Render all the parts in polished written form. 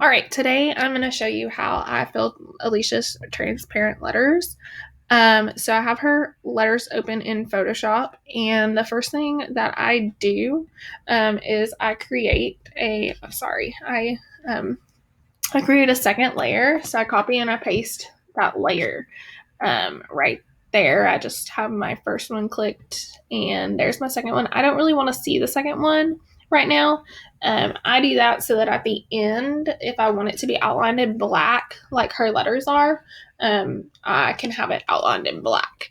All right, today I'm going to show you how I filled Alicia's transparent letters. So I have her letters open in Photoshop, and the first thing that I do is I create I create a second layer. So I copy and I paste that layer right there. I just have my first one clicked, and there's my second one. I don't really want to see the second one right now. I do that so that at the end, if I want it to be outlined in black, like her letters are, I can have it outlined in black.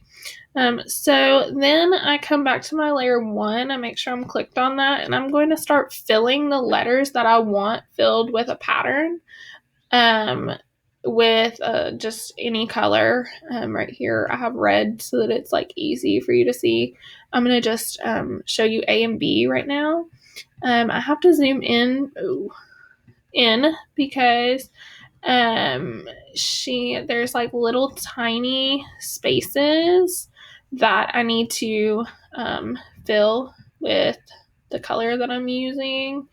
So then I come back to my layer 1. I make sure I'm clicked on that, and I'm going to start filling the letters that I want filled with a pattern. With just any color. Right here I have red so that it's like easy for you to see. I'm going to just show you A and B right now. I have to zoom in because there's like little tiny spaces that I need to fill with the color that I'm using,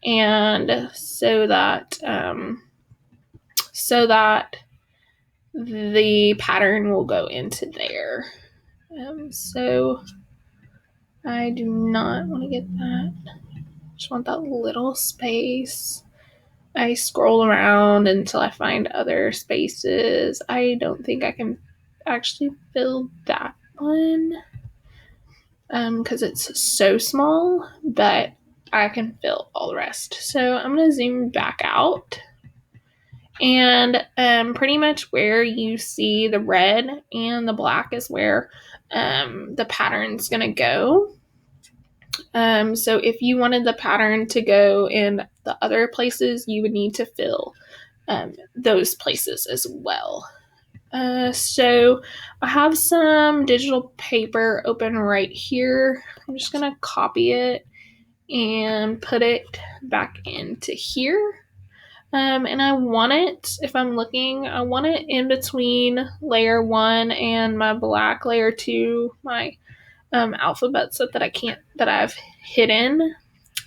and so that the pattern will go into there. So I do not want to get that. Just want that little space. I scroll around until I find other spaces. I don't think I can actually fill that one because it's so small, but I can fill all the rest. So I'm going to zoom back out. And pretty much where you see the red and the black is where the pattern's going to go. So if you wanted the pattern to go in the other places, you would need to fill those places as well. So I have some digital paper open right here. I'm just going to copy it and put it back into here. And I want it, if I'm looking, I want it in between layer 1 and my black layer 2, my alphabet set that I've hidden.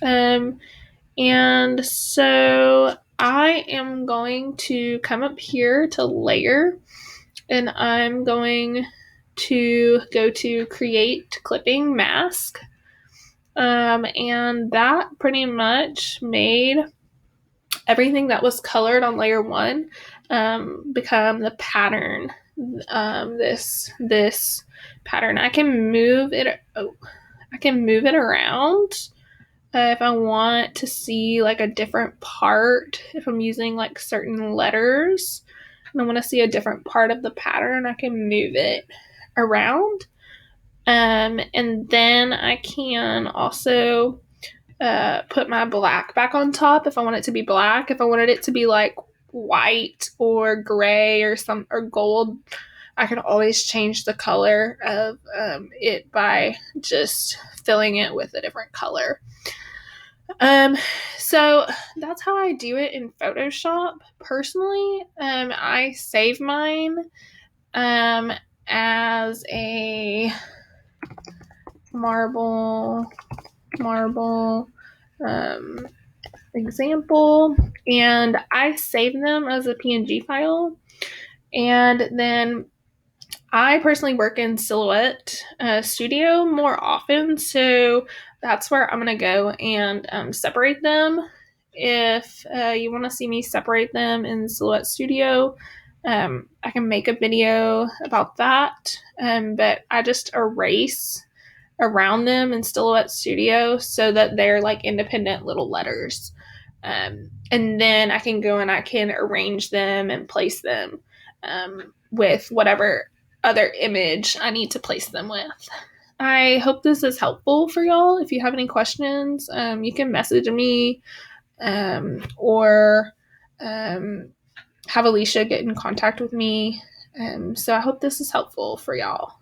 And so I am going to come up here to layer, and I'm going to go to create clipping mask. And that pretty much made everything that was colored on layer 1 become the pattern. This pattern, I can move it. I can move it around if I want to see like a different part. If I'm using like certain letters and I want to see a different part of the pattern, I can move it around. And then I can also put my black back on top if I want it to be black. If I wanted it to be like white or gray or gold, I can always change the color of it by just filling it with a different color. So that's how I do it in Photoshop. Personally, I save mine as a marble example, and I save them as a PNG file. And then I personally work in Silhouette Studio more often, so that's where I'm going to go and separate them. If you want to see me separate them in Silhouette Studio, I can make a video about that, but I just erase around them in Silhouette Studio so that they're like independent little letters. And then I can go and I can arrange them and place them with whatever other image I need to place them with. I hope this is helpful for y'all. If you have any questions, you can message me or have Alicia get in contact with me. So I hope this is helpful for y'all.